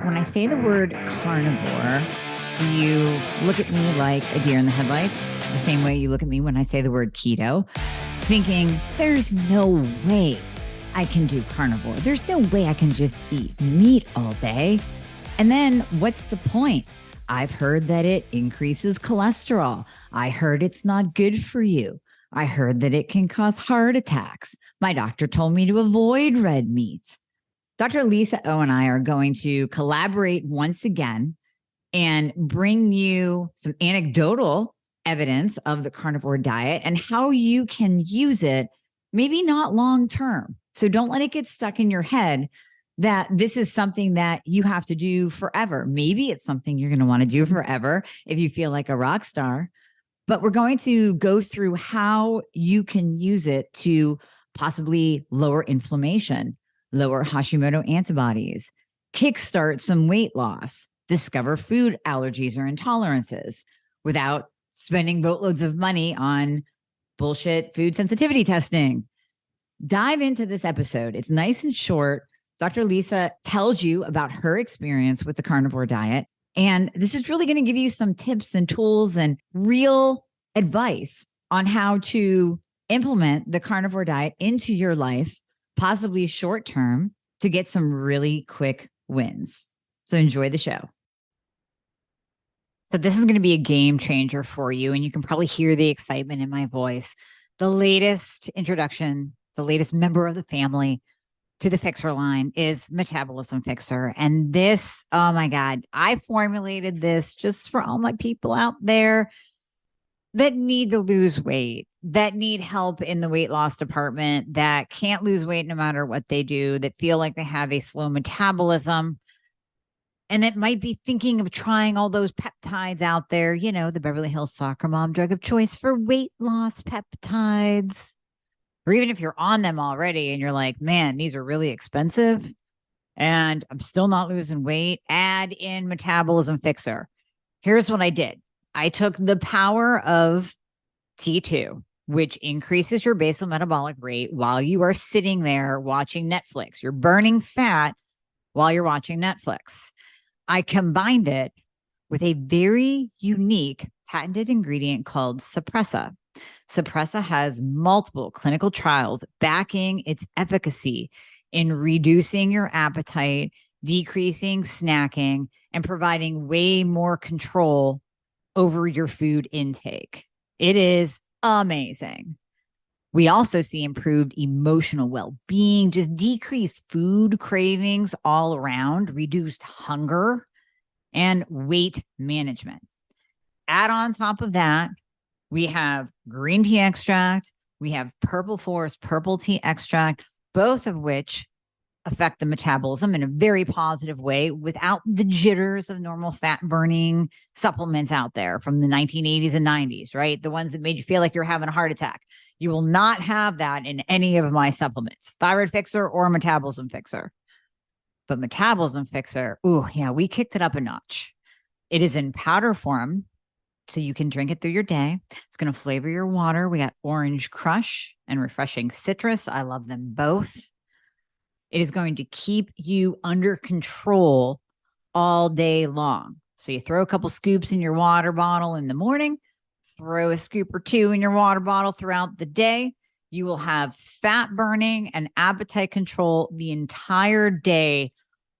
When I say the word carnivore, do you look at me like a deer in the headlights? The same way you look at me when I say the word keto, thinking there's no way I can do carnivore. There's no way I can just eat meat all day. And then what's the point? I've heard that it increases cholesterol. I heard it's not good for you. I heard that it can cause heart attacks. My doctor told me to avoid red meat. Dr. Lisa O and I are going to collaborate once again and bring you some anecdotal evidence of the carnivore diet and how you can use it, maybe not long term. So don't let it get stuck in your head that this is something that you have to do forever. Maybe it's something you're going to want to do forever if you feel like a rock star. But we're going to go through how you can use it to possibly lower inflammation, lower Hashimoto antibodies, kickstart some weight loss, discover food allergies or intolerances without spending boatloads of money on bullshit food sensitivity testing. Dive into this episode. It's nice and short. Dr. Lisa tells you about her experience with the carnivore diet. And this is really going to give you some tips and tools and real advice on how to implement the carnivore diet into your life, possibly short term, to get some really quick wins. So enjoy the show. So this is going to be a game changer for you. And you can probably hear the excitement in my voice. The latest introduction, the latest member of the family to the Fixxr line is Metabolism Fixxr. And this, oh my God, I formulated this just for all my people out there that need to lose weight, that need help in the weight loss department, that can't lose weight no matter what they do, that feel like they have a slow metabolism, and that might be thinking of trying all those peptides out there, you know, the Beverly Hills soccer mom drug of choice for weight loss peptides. Or even if you're on them already and you're like, man, these are really expensive and I'm still not losing weight, add in Metabolism Fixxr. Here's what I did. I took the power of T2, which increases your basal metabolic rate while you are sitting there watching Netflix. You're burning fat while you're watching Netflix. I combined it with a very unique patented ingredient called Suppressa. Suppressa has multiple clinical trials backing its efficacy in reducing your appetite, decreasing snacking, and providing way more control over your food intake. It is amazing. We also see improved emotional well-being, just decreased food cravings all around, reduced hunger, and weight management. Add on top of that, we have green tea extract, we have purple forest purple tea extract, both of which affect the metabolism in a very positive way without the jitters of normal fat burning supplements out there from the 1980s and 90s, right? The ones that made you feel like you're having a heart attack. You will not have that in any of my supplements, Thyroid Fixxr or Metabolism Fixxr. But Metabolism Fixxr, ooh, yeah, we kicked it up a notch. It is in powder form, so you can drink it through your day. It's going to flavor your water. We got orange crush and refreshing citrus. I love them both. It is going to keep you under control all day long. So you throw a couple scoops in your water bottle in the morning, throw a scoop or two in your water bottle throughout the day. You will have fat burning and appetite control the entire day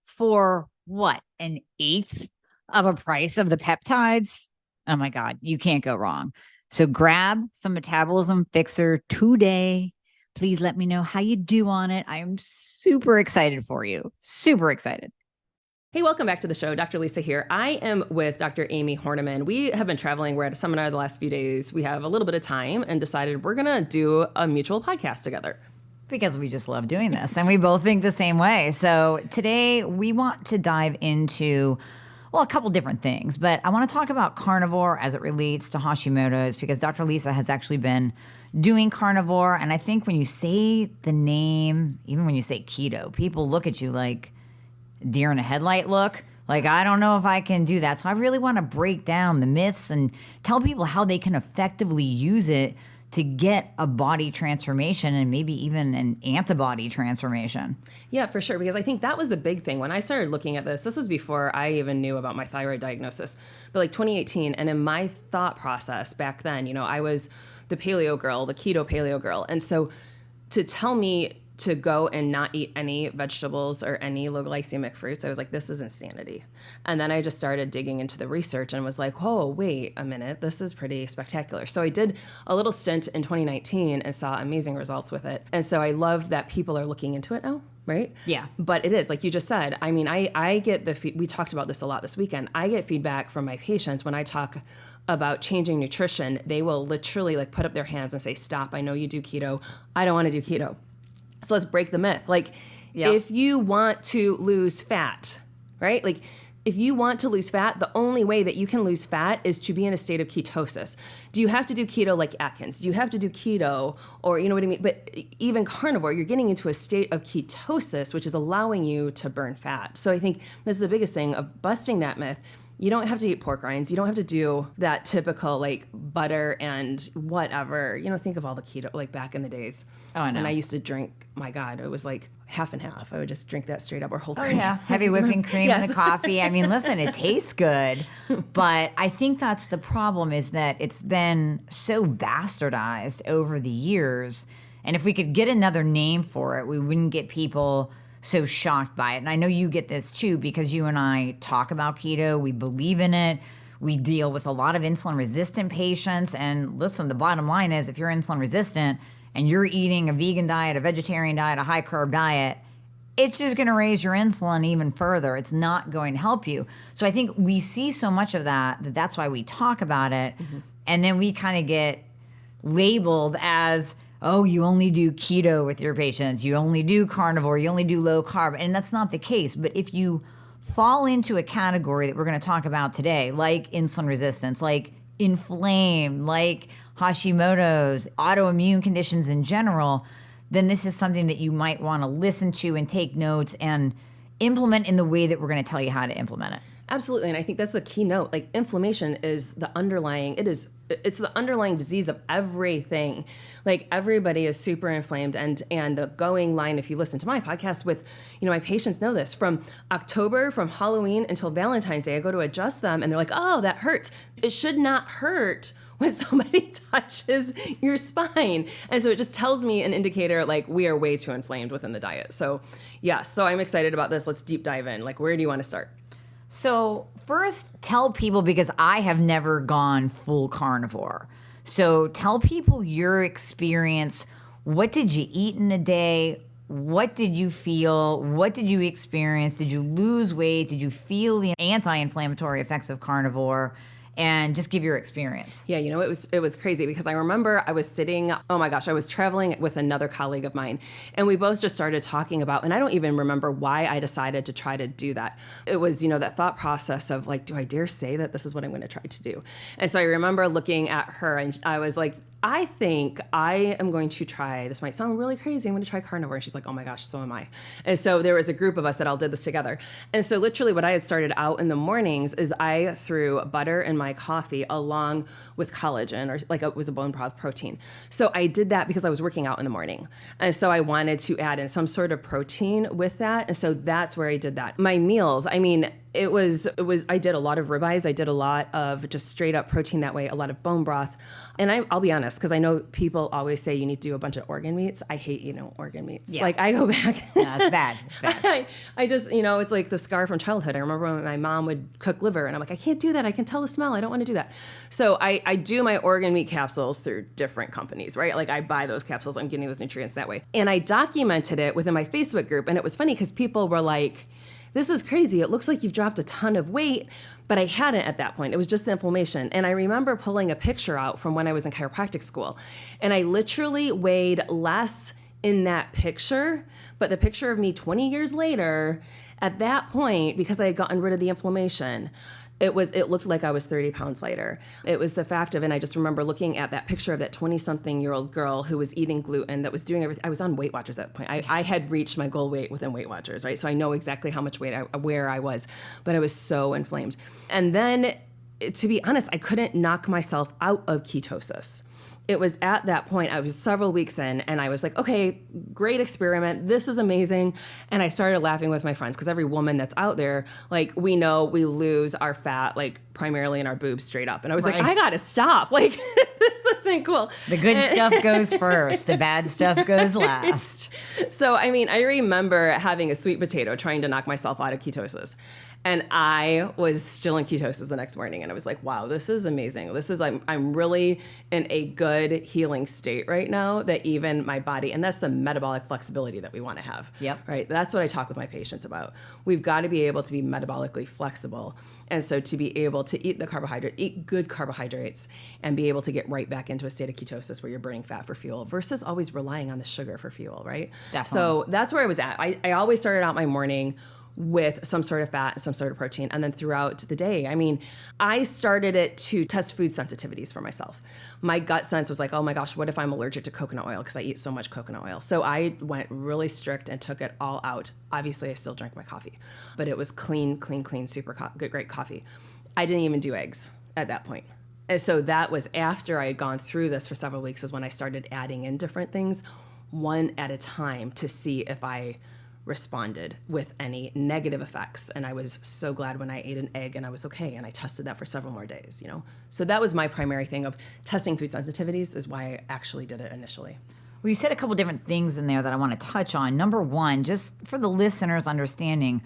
for what? An eighth of a price of the peptides? Oh my God, you can't go wrong. So grab some Metabolism Fixxr today. Please let me know how you do on it. I am super excited for you. Super excited. Hey, welcome back to the show. Dr. Lisa here. I am with Dr. Amie Hornaman. We have been traveling. We're at a seminar the last few days. We have a little bit of time and decided we're going to do a mutual podcast together. Because we just love doing this and we both think the same way. So today we want to dive into, well, a couple different things, but I want to talk about carnivore as it relates to Hashimoto's because Dr. Lisa has actually been doing carnivore. And I think when you say the name, even when you say keto, people look at you like deer in a headlight look. Like, I don't know if I can do that. So I really want to break down the myths and tell people how they can effectively use it to get a body transformation and maybe even an antibody transformation. Yeah, for sure. Because I think that was the big thing. When I started looking at this was before I even knew about my thyroid diagnosis, but like 2018. And in my thought process back then, you know, I was the paleo girl, the keto paleo girl. And so to tell me to go and not eat any vegetables or any low glycemic fruits, I was like, this is insanity. And then I just started digging into the research and was like, oh, wait a minute, this is pretty spectacular. So I did a little stint in 2019 and saw amazing results with it. And so I love that people are looking into it now. Right? Yeah. But it is, like you just said, I mean, I get we talked about this a lot this weekend. I get feedback from my patients when I talk about changing nutrition. They will literally like put up their hands and say, stop, I know you do keto. I don't want to do keto. So let's break the myth. Like, if you want to lose fat, right? Like, if you want to lose fat, the only way that you can lose fat is to be in a state of ketosis. Do you have to do keto like Atkins? Do you have to do keto, or you know what I mean? But even carnivore, you're getting into a state of ketosis, which is allowing you to burn fat. So I think that's the biggest thing of busting that myth. You don't have to eat pork rinds. You don't have to do that typical like butter and whatever. You know, think of all the keto, like back in the days. Oh, I know. And I used to drink, my God, it was like half and half. I would just drink that straight up, or whole cream. Yeah, heavy whipping cream in the coffee. I mean, listen, it tastes good, but I think that's the problem, is that it's been so bastardized over the years. And if we could get another name for it, we wouldn't get people so shocked by it. And I know you get this too, because you and I talk about keto. We believe in it. We deal with a lot of insulin resistant patients. And listen, the bottom line is, if you're insulin resistant and you're eating a vegan diet, a vegetarian diet, a high carb diet, it's just going to raise your insulin even further. It's not going to help you. So I think we see so much of that's why we talk about it. Mm-hmm. And then we kind of get labeled as, oh, you only do keto with your patients, you only do carnivore, you only do low carb. And that's not the case. But if you fall into a category that we're going to talk about today, like insulin resistance, like inflamed, like Hashimoto's, autoimmune conditions in general, then this is something that you might want to listen to and take notes and implement in the way that we're going to tell you how to implement it. Absolutely. And I think that's the key note. Like, inflammation is the underlying, it's the underlying disease of everything. Like, everybody is super inflamed. And the going line, if you listen to my podcast with, you know, my patients know this, from October, from Halloween until Valentine's Day, I go to adjust them and they're like, oh, that hurts. It should not hurt when somebody touches your spine. And so it just tells me an indicator, like, we are way too inflamed within the diet. So yeah, so I'm excited about this. Let's deep dive in. Like, where do you want to start? So first, tell people, because I have never gone full carnivore. So tell people your experience. What did you eat in a day? What did you feel? What did you experience? Did you lose weight? Did you feel the anti-inflammatory effects of carnivore? And just give your experience. Yeah, you know, it was crazy, because I remember I was sitting, oh my gosh, I was traveling with another colleague of mine, and we both just started talking about, and I don't even remember why I decided to try to do that. It was, you know, that thought process of like, do I dare say that this is what I'm going to try to do? And so I remember looking at her and I was like, I think I am going to try, this might sound really crazy, I'm going to try carnivore. And she's like, oh my gosh, so am I. And so there was a group of us that all did this together. And so literally what I had started out in the mornings is I threw butter in my coffee along with collagen, or like it was a bone broth protein. So I did that because I was working out in the morning. And so I wanted to add in some sort of protein with that. And so that's where I did that. My meals, I mean, it was, I did a lot of ribeyes. I did a lot of just straight up protein that way, a lot of bone broth. And I'll be honest, because I know people always say you need to do a bunch of organ meats. I hate, organ meats. Yeah. Like, I go back. Yeah, it's bad. It's bad. I just, it's like the scar from childhood. I remember when my mom would cook liver and I'm like, I can't do that. I can tell the smell. I don't want to do that. So I do my organ meat capsules through different companies, right? Like, I buy those capsules. I'm getting those nutrients that way. And I documented it within my Facebook group. And it was funny because people were like, this is crazy. It looks like you've dropped a ton of weight, but I hadn't at that point. It was just the inflammation. And I remember pulling a picture out from when I was in chiropractic school. And I literally weighed less in that picture, but the picture of me 20 years later, at that point, because I had gotten rid of the inflammation, it looked like I was 30 pounds lighter. It was the fact of, and I just remember looking at that picture of that 20-something-year-old girl who was eating gluten, that was doing everything. I was on Weight Watchers at that point. I had reached my goal weight within Weight Watchers, right? So I know exactly how much weight, where I was, but I was so inflamed. And then, to be honest, I couldn't knock myself out of ketosis. it was at that point, I was several weeks in, and I was like, okay, great experiment. This is amazing. And I started laughing with my friends, because every woman that's out there, like, we know we lose our fat, like, primarily in our boobs straight up. And I was like, I got to stop. Like, this isn't cool. The good stuff goes first. The bad stuff goes last. So, I mean, I remember having a sweet potato trying to knock myself out of ketosis. And I was still in ketosis the next morning. And I was like, wow, this is amazing. I'm really in a good healing state right now, that even my body, and that's the metabolic flexibility that we want to have. Yep. Right. That's what I talk with my patients about. We've got to be able to be metabolically flexible. And so to be able to eat good carbohydrates, and be able to get right back into a state of ketosis where you're burning fat for fuel versus always relying on the sugar for fuel. Right. Definitely. So that's where I was at. I always started out my morning with some sort of fat and some sort of protein. And then throughout the day, I mean, I started it to test food sensitivities for myself. My gut sense was like, oh my gosh, what if I'm allergic to coconut oil? Because I eat so much coconut oil. So I went really strict and took it all out. Obviously, I still drank my coffee, but it was clean, super good, great coffee. I didn't even do eggs at that point. And so that was after I had gone through this for several weeks, was when I started adding in different things, one at a time, to see if I responded with any negative effects. And I was so glad when I ate an egg and I was okay. And I tested that for several more days, you know? So that was my primary thing of testing food sensitivities, is why I actually did it initially. Well, you said a couple different things in there that I want to touch on. Number one, just for the listeners' understanding,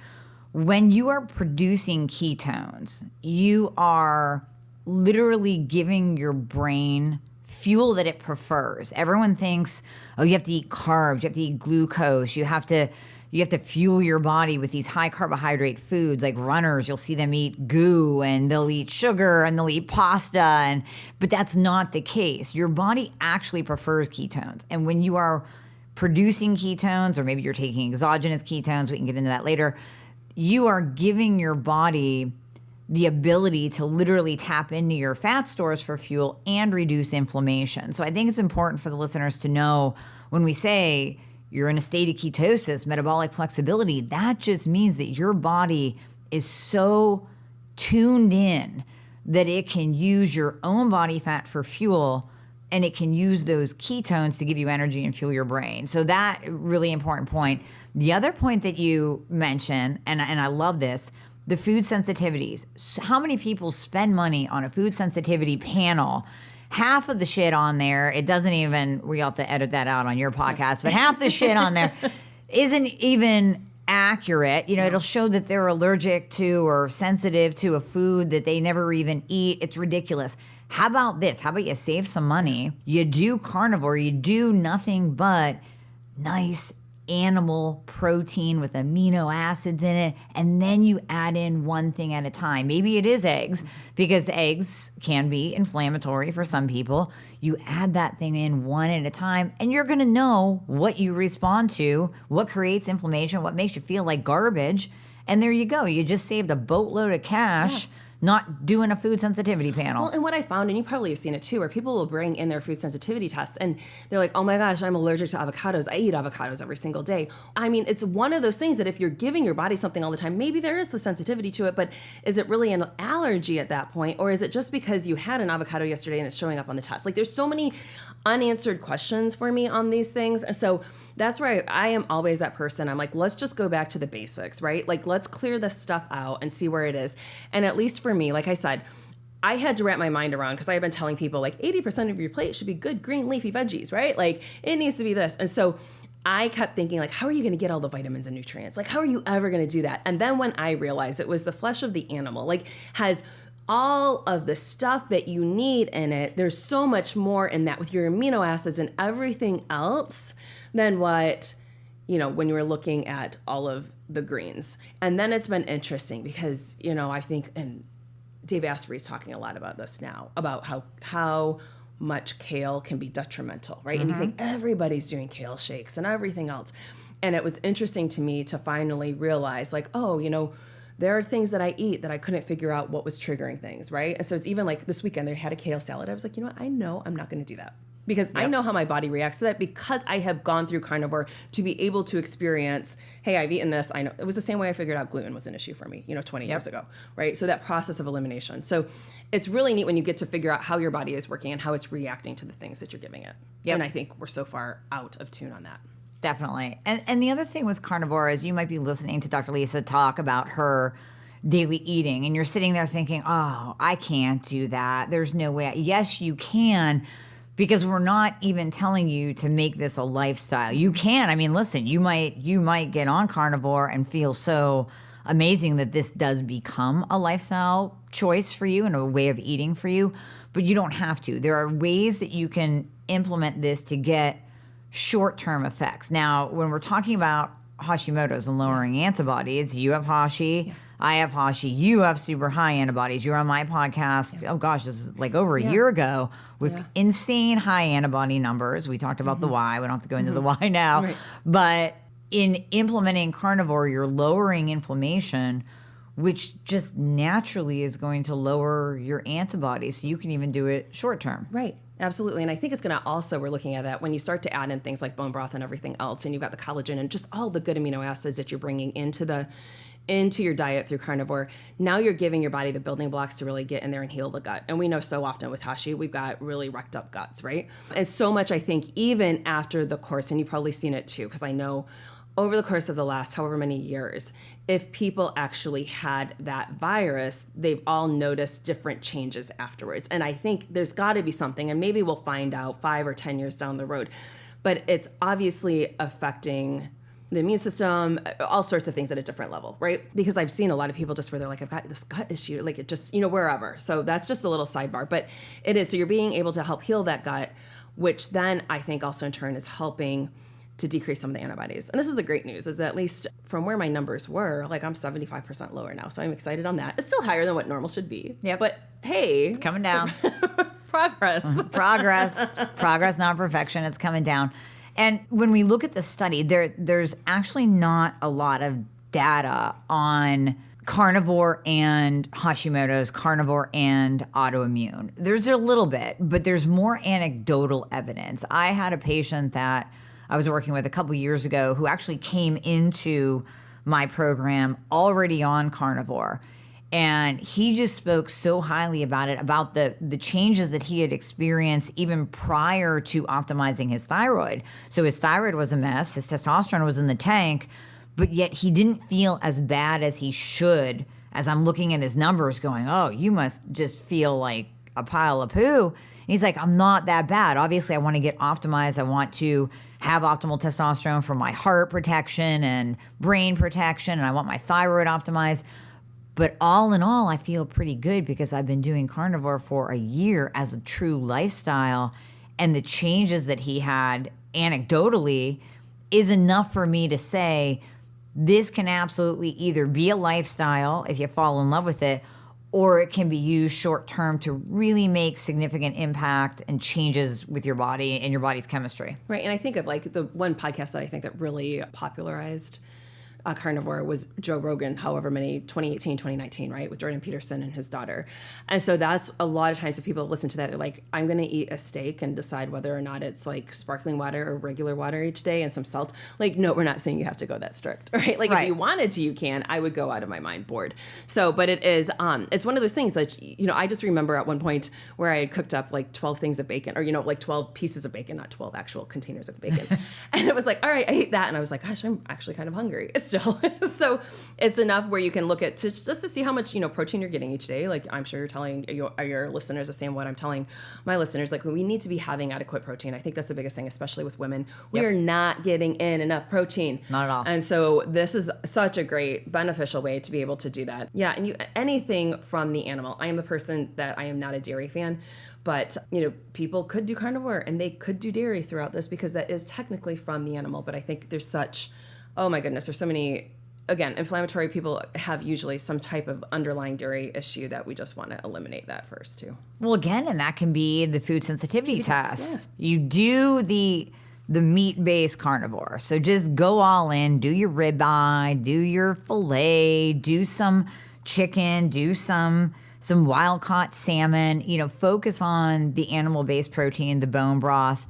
when you are producing ketones, you are literally giving your brain fuel that it prefers. Everyone thinks, oh, you have to eat carbs, you have to eat glucose, you have to fuel your body with these high carbohydrate foods. Like runners, you'll see them eat goo, and they'll eat sugar, and they'll eat pasta, but that's not the case. Your body actually prefers ketones. And when you are producing ketones, or maybe you're taking exogenous ketones, we can get into that later, you are giving your body the ability to literally tap into your fat stores for fuel and reduce inflammation. So I think it's important for the listeners to know, when we say you're in a state of ketosis, metabolic flexibility, that just means that your body is so tuned in that it can use your own body fat for fuel, and it can use those ketones to give you energy and fuel your brain. So that really important point. The other point that you mentioned, and I love this, the food sensitivities. So how many people spend money on a food sensitivity panel? Half of the shit on there, it doesn't even, we have to edit that out on your podcast, but half the shit on there isn't even accurate. You know, it'll show that they're allergic to or sensitive to a food that they never even eat. It's ridiculous. How about this? How about you save some money? You do carnivore, you do nothing but nice animal protein with amino acids in it, and then you add in one thing at a time. Maybe it is eggs, because eggs can be inflammatory for some people. You add that thing in one at a time, and you're going to know what you respond to, what creates inflammation, what makes you feel like garbage, and there you go. You just saved a boatload of cash. Yes. Not doing a food sensitivity panel. Well, and what I found, and you probably have seen it too, where people will bring in their food sensitivity tests and they're like, oh my gosh, I'm allergic to avocados. I eat avocados every single day. I mean, it's one of those things that if you're giving your body something all the time, maybe there is the sensitivity to it, but is it really an allergy at that point? Or is it just because you had an avocado yesterday and it's showing up on the test? Like, there's so many unanswered questions for me on these things. And so that's where I am always that person. I'm like, let's just go back to the basics, right? Like, let's clear this stuff out and see where it is. And at least for me, like I said, I had to wrap my mind around, because I've been telling people like 80% of your plate should be good green leafy veggies, right? Like, it needs to be this. And so I kept thinking, like, how are you going to get all the vitamins and nutrients? Like, how are you ever going to do that? And then when I realized it was the flesh of the animal, like, has all of the stuff that you need in it, there's so much more in that with your amino acids and everything else than what, you know, when you were looking at all of the greens. And then it's been interesting because, you know, I think, and Dave Asprey's talking a lot about this now, about how much kale can be detrimental, right? And you think everybody's doing kale shakes and everything else. And it was interesting to me to finally realize, like, oh, you know, there are things that I eat that I couldn't figure out what was triggering things, right? And so it's even like this weekend, they had a kale salad. I was like, you know what? I know I'm not going to do that. because I know how my body reacts to that because I have gone through carnivore to be able to experience, hey, I've eaten this. I know it was the same way I figured out gluten was an issue for me, 20 years ago, right? So that process of elimination. So it's really neat when you get to figure out how your body is working and how it's reacting to the things that you're giving it. And I think we're so far out of tune on that. Definitely. And the other thing with carnivore is you might be listening to Dr. Lisa talk about her daily eating, and you're sitting there thinking, oh, I can't do that. There's no way. Yes, you can, because we're not even telling you to make this a lifestyle. You can. I mean, listen, you might get on carnivore and feel so amazing that this does become a lifestyle choice for you and a way of eating for you, but you don't have to. There are ways that you can implement this to get short-term effects. Now, when we're talking about Hashimoto's and lowering antibodies, you have Hashi, I have Hashi, you have super high antibodies. You're on my podcast, oh gosh, this is like over a year ago with insane high antibody numbers. We talked about the why. We don't have to go into the why now. Right. But in implementing carnivore, you're lowering inflammation, which just naturally is going to lower your antibodies. So you can even do it short term. Right. Absolutely. And I think it's going to also, we're looking at that when you start to add in things like bone broth and everything else, and you've got the collagen and just all the good amino acids that you're bringing into your diet through carnivore. Now you're giving your body the building blocks to really get in there and heal the gut. And we know so often with Hashi, we've got really wrecked up guts, right? And so much, I think, even after the course, and you've probably seen it too, because I know over the course of the last however many years, if people actually had that virus, they've all noticed different changes afterwards. And I think there's got to be something, and maybe we'll find out 5 or 10 years down the road, but it's obviously affecting the immune system, all sorts of things at a different level, right? Because I've seen a lot of people just where they're like, I've got this gut issue, like it just, wherever. So that's just a little sidebar, but it is. So you're being able to help heal that gut, which then I think also in turn is helping to decrease some of the antibodies. And this is the great news, is that at least from where my numbers were, like I'm 75% lower now. So I'm excited on that. It's still higher than what normal should be. Yeah. But hey. It's coming down. Progress. Progress, not perfection. It's coming down. And when we look at the study, there's actually not a lot of data on carnivore and Hashimoto's, carnivore and autoimmune. There's a little bit, but there's more anecdotal evidence. I had a patient that I was working with a couple years ago who actually came into my program already on carnivore. And he just spoke so highly about it, about the changes that he had experienced even prior to optimizing his thyroid. So his thyroid was a mess, his testosterone was in the tank, but yet he didn't feel as bad as he should. As I'm looking at his numbers going, oh, you must just feel like a pile of poo. And he's like, I'm not that bad. Obviously, I want to get optimized. I want to have optimal testosterone for my heart protection and brain protection, and I want my thyroid optimized. But all in all, I feel pretty good because I've been doing carnivore for a year as a true lifestyle. And the changes that he had anecdotally is enough for me to say this can absolutely either be a lifestyle if you fall in love with it, or it can be used short term to really make significant impact and changes with your body and your body's chemistry. Right. And I think of like the one podcast that I think that really popularized carnivore was Joe Rogan, 2018, 2019, right? With Jordan Peterson and his daughter. And so that's a lot of times that people listen to that, they're like, I'm going to eat a steak and decide whether or not it's like sparkling water or regular water each day and some salt. Like, no, we're not saying you have to go that strict, right? Like if you wanted to, you can. I would go out of my mind bored. So, but it is, it's one of those things that, I just remember at one point where I had cooked up like 12 things of bacon, or, like 12 pieces of bacon, not 12 actual containers of bacon. And it was like, all right, I ate that. And I was like, gosh, I'm actually kind of hungry still. So it's enough where you can look at just to see how much, protein you're getting each day. Like I'm sure you're telling your listeners the same what I'm telling my listeners, like we need to be having adequate protein. I think that's the biggest thing, especially with women. We are not getting in enough protein. Not at all. And so this is such a great beneficial way to be able to do that. Yeah. And anything from the animal. I am the person that I am not a dairy fan. But, people could do carnivore and they could do dairy throughout this because that is technically from the animal. But I think there's oh my goodness, there's so many, again, inflammatory people have usually some type of underlying dairy issue that we just want to eliminate that first too. Well, again, and that can be the food sensitivity test. Yeah. You do the meat-based carnivore. So just go all in, do your ribeye, do your filet, do some chicken, do some some wild-caught salmon, focus on the animal-based protein, the bone broth,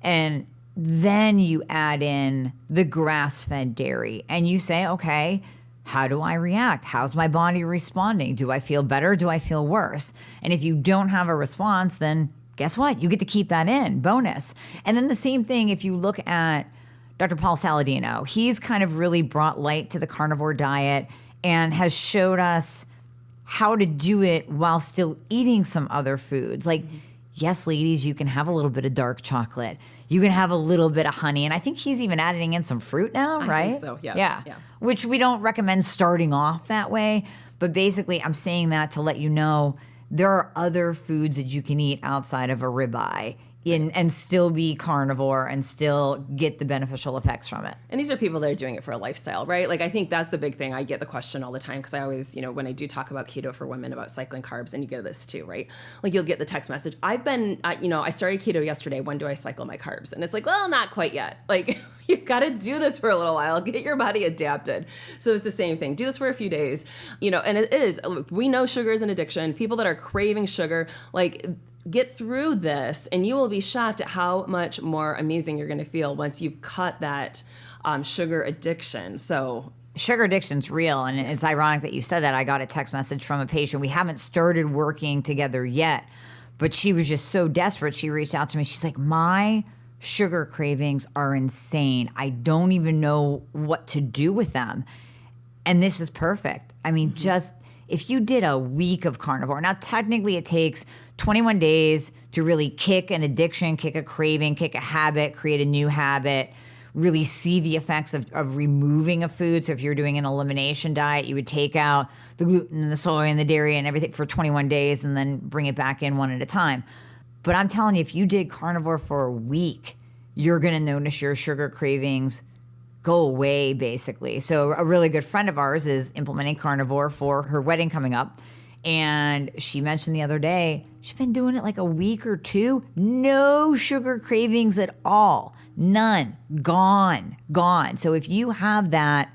and then you add in the grass-fed dairy and you say, okay, how do I react? How's my body responding? Do I feel better? Do I feel worse? And if you don't have a response, then guess what? You get to keep that in, bonus. And then the same thing if you look at Dr. Paul Saladino. He's kind of really brought light to the carnivore diet and has showed us how to do it while still eating some other foods. Like, yes, ladies, you can have a little bit of dark chocolate. You can have a little bit of honey. And I think he's even adding in some fruit now, right? I think so, yes. Yeah. Which we don't recommend starting off that way. But basically, I'm saying that to let you know there are other foods that you can eat outside of a ribeye and still be carnivore and still get the beneficial effects from it. And these are people that are doing it for a lifestyle, right? Like, I think that's the big thing. I get the question all the time because I always, when I do talk about keto for women, about cycling carbs, and you get this too, right? Like, you'll get the text message. I've been, I started keto yesterday. When do I cycle my carbs? And it's like, well, not quite yet. Like, you've got to do this for a little while, get your body adapted. So it's the same thing. Do this for a few days, and it is, we know sugar is an addiction. People that are craving sugar, like, get through this and you will be shocked at how much more amazing you're going to feel once you've cut that sugar addiction. So sugar addiction's real. And it's ironic that you said that. I got a text message from a patient. We haven't started working together yet, but she was just so desperate. She reached out to me. She's like, my sugar cravings are insane. I don't even know what to do with them. And this is perfect. I mean, just if you did a week of carnivore, now technically it takes 21 days to really kick an addiction, kick a craving, kick a habit, create a new habit, really see the effects of removing a food. So if you're doing an elimination diet, you would take out the gluten and the soy and the dairy and everything for 21 days and then bring it back in one at a time. But I'm telling you, if you did carnivore for a week, you're going to notice your sugar cravings go away, basically. So a really good friend of ours is implementing carnivore for her wedding coming up. And she mentioned the other day, she's been doing it like a week or two. No sugar cravings at all. None. Gone. So if you have that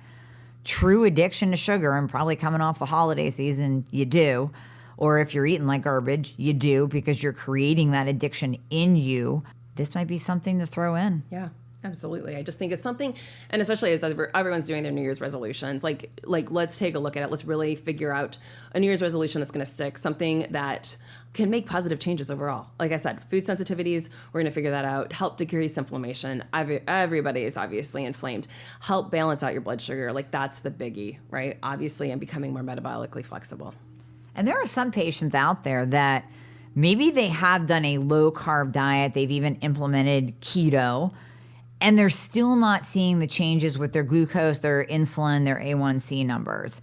true addiction to sugar, and probably coming off the holiday season, you do. Or if you're eating like garbage, you do, because you're creating that addiction in you. This might be something to throw in. Yeah. Absolutely. I just think it's something, and especially as everyone's doing their New Year's resolutions, like let's take a look at it. Let's really figure out a New Year's resolution that's going to stick, something that can make positive changes overall. Like I said, food sensitivities, we're going to figure that out. Help decrease inflammation. Everybody is obviously inflamed. Help balance out your blood sugar. Like, that's the biggie, right? Obviously, and becoming more metabolically flexible. And there are some patients out there that maybe they have done a low carb diet. They've even implemented keto, and they're still not seeing the changes with their glucose, their insulin, their A1C numbers.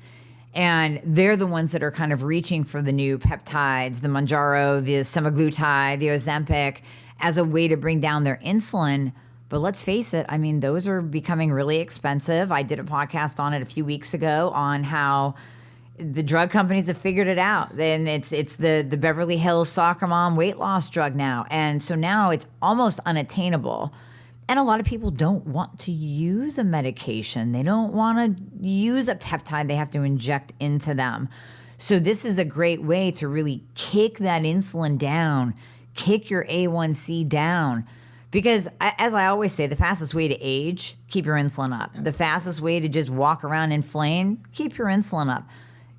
And they're the ones that are kind of reaching for the new peptides, the Mounjaro, the semaglutide, the Ozempic, as a way to bring down their insulin. But let's face it, I mean, those are becoming really expensive. I did a podcast on it a few weeks ago on how the drug companies have figured it out. Then it's the Beverly Hills soccer mom weight loss drug now. And so now it's almost unattainable. And a lot of people don't want to use a medication. They don't want to use a peptide they have to inject into them. So this is a great way to really kick that insulin down, kick your A1C down. Because as I always say, the fastest way to age, keep your insulin up. The fastest way to just walk around inflamed, keep your insulin up.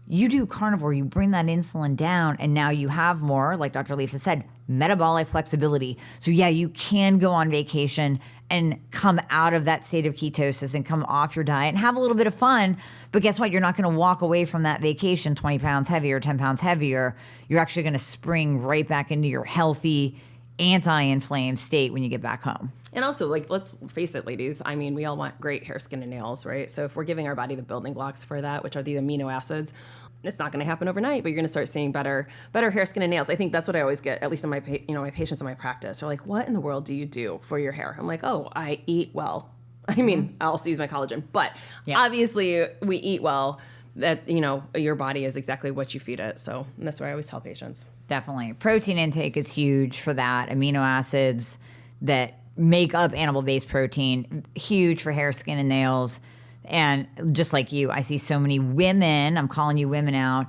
You do carnivore, you bring that insulin down, and now you have more, like Dr. Lisa said, metabolic flexibility. So yeah, you can go on vacation and come out of that state of ketosis and come off your diet and have a little bit of fun. But guess what? You're not going to walk away from that vacation 20 pounds heavier, 10 pounds heavier. You're actually going to spring right back into your healthy, anti-inflamed state when you get back home. And also, like, let's face it, ladies. I mean, we all want great hair, skin, and nails, right? So if we're giving our body the building blocks for that, which are the amino acids, it's not going to happen overnight, but you're going to start seeing better hair, skin, and nails. I think that's what I always get, at least in my patients in my practice are like, what in the world do you do for your hair? I'm like, oh, I eat well. I mean, I also use my collagen, but obviously we eat well. That, your body is exactly what you feed it. So that's what I always tell patients. Definitely. Protein intake is huge for that. Amino acids that make up animal-based protein, huge for hair, skin, and nails. And just like you, I see so many women, I'm calling you women out,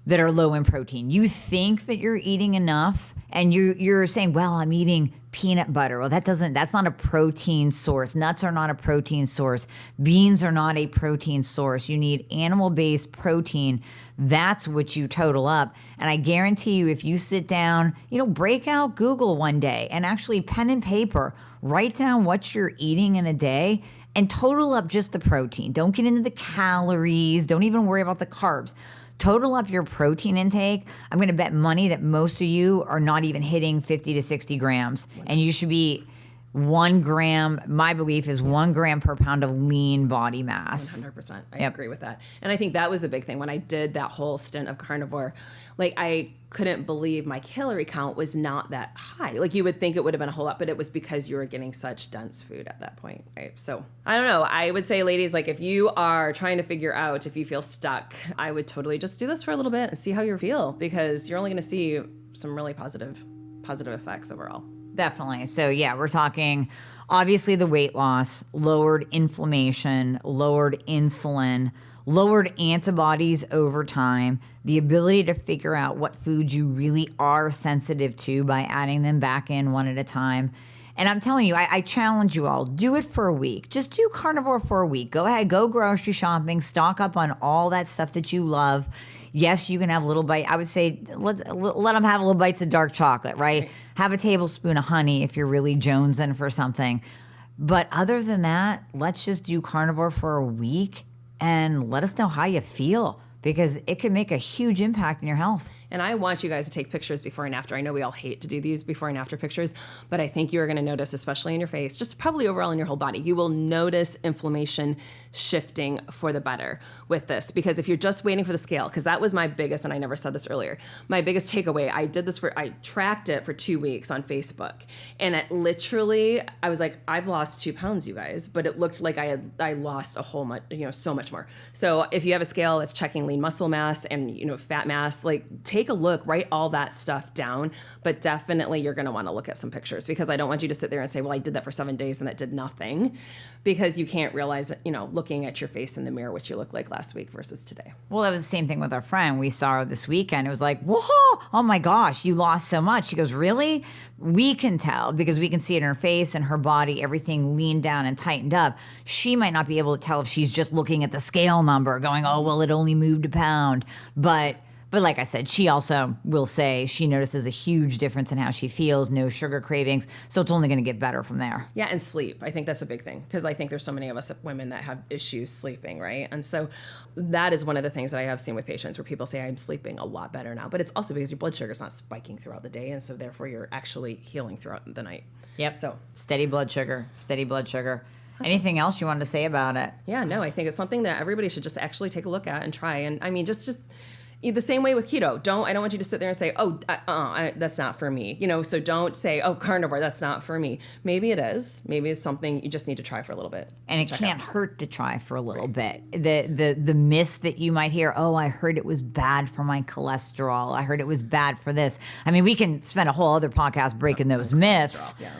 that are low in protein. You think that you're eating enough, and you're saying, well, I'm eating peanut butter. Well, that's not a protein source. Nuts are not a protein source. Beans are not a protein source. You need animal-based protein. That's what you total up. And I guarantee you, if you sit down, break out Google one day and actually pen and paper, write down what you're eating in a day and total up just the protein. Don't get into the calories. Don't even worry about the carbs. Total up your protein intake. I'm going to bet money that most of you are not even hitting 50 to 60 grams. And you should be 1 gram. My belief is 1 gram per pound of lean body mass. 100%. I agree with that. And I think that was the big thing when I did that whole stint of carnivore. Like, I couldn't believe my calorie count was not that high. Like, you would think it would have been a whole lot, but it was because you were getting such dense food at that point, right? So I don't know. I would say, ladies, like, if you are trying to figure out if you feel stuck, I would totally just do this for a little bit and see how you feel, because you're only going to see some really positive effects overall. Definitely. So yeah, we're talking obviously the weight loss, lowered inflammation, lowered insulin, lowered antibodies over time, the ability to figure out what foods you really are sensitive to by adding them back in one at a time. And I'm telling you, I challenge you all, do it for a week. Just do carnivore for a week. Go ahead, go grocery shopping, stock up on all that stuff that you love. Yes, you can have a little bite. I would say let them have little bites of dark chocolate, right? Have a tablespoon of honey if you're really jonesing for something. But other than that, let's just do carnivore for a week and let us know how you feel, because it can make a huge impact in your health. And I want you guys to take pictures before and after. I know we all hate to do these before and after pictures, but I think you're going to notice, especially in your face, just probably overall in your whole body, you will notice inflammation shifting for the better with this. Because if you're just waiting for the scale, because that was my biggest, and I never said this earlier, my biggest takeaway, I tracked it for 2 weeks on Facebook. And it literally, I was like, I've lost 2 pounds, you guys, but it looked like I lost a whole much, so much more. So if you have a scale that's checking lean muscle mass and, fat mass, like, take a look, write all that stuff down, but definitely you're going to want to look at some pictures, because I don't want you to sit there and say, well, I did that for 7 days and that did nothing, because you can't realize, looking at your face in the mirror, what you look like last week versus today. Well, that was the same thing with our friend. We saw her this weekend. It was like, whoa, oh my gosh, you lost so much. She goes, really? We can tell because we can see it in her face and her body, everything leaned down and tightened up. She might not be able to tell if she's just looking at the scale number going, oh, well, it only moved a pound. But like I said, she also will say she notices a huge difference in how she feels, no sugar cravings. So it's only going to get better from there. Yeah, and sleep. I think that's a big thing, because I think there's so many of us women that have issues sleeping, right? And so that is one of the things that I have seen with patients where people say, I'm sleeping a lot better now. But it's also because your blood sugar is not spiking throughout the day. And so therefore you're actually healing throughout the night. Yep. So steady blood sugar. Anything else you wanted to say about it? Yeah, no, I think it's something that everybody should just actually take a look at and try. And I mean, just the same way with keto. I don't want you to sit there and say, oh, that's not for me. So don't say, oh, carnivore, that's not for me. Maybe it is. Maybe it's something you just need to try for a little bit. And it can't hurt to try for a little bit. The myths that you might hear, oh, I heard it was bad for my cholesterol. I heard it was bad for this. I mean, we can spend a whole other podcast breaking those myths. Yeah.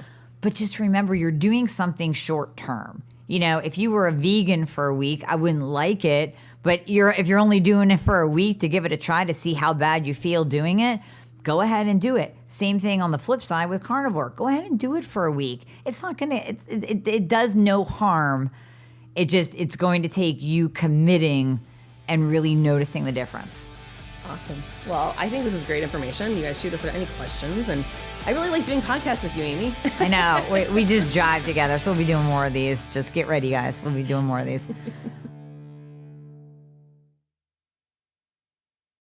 But just remember, you're doing something short term. If you were a vegan for a week, I wouldn't like it. But if you're only doing it for a week to give it a try to see how bad you feel doing it, go ahead and do it. Same thing on the flip side with carnivore. Go ahead and do it for a week. It's not gonna. It does no harm. It's going to take you committing and really noticing the difference. Awesome. Well, I think this is great information. You guys shoot us any questions, and I really like doing podcasts with you, Amie. I know. We just drive together, so we'll be doing more of these. Just get ready, guys. We'll be doing more of these.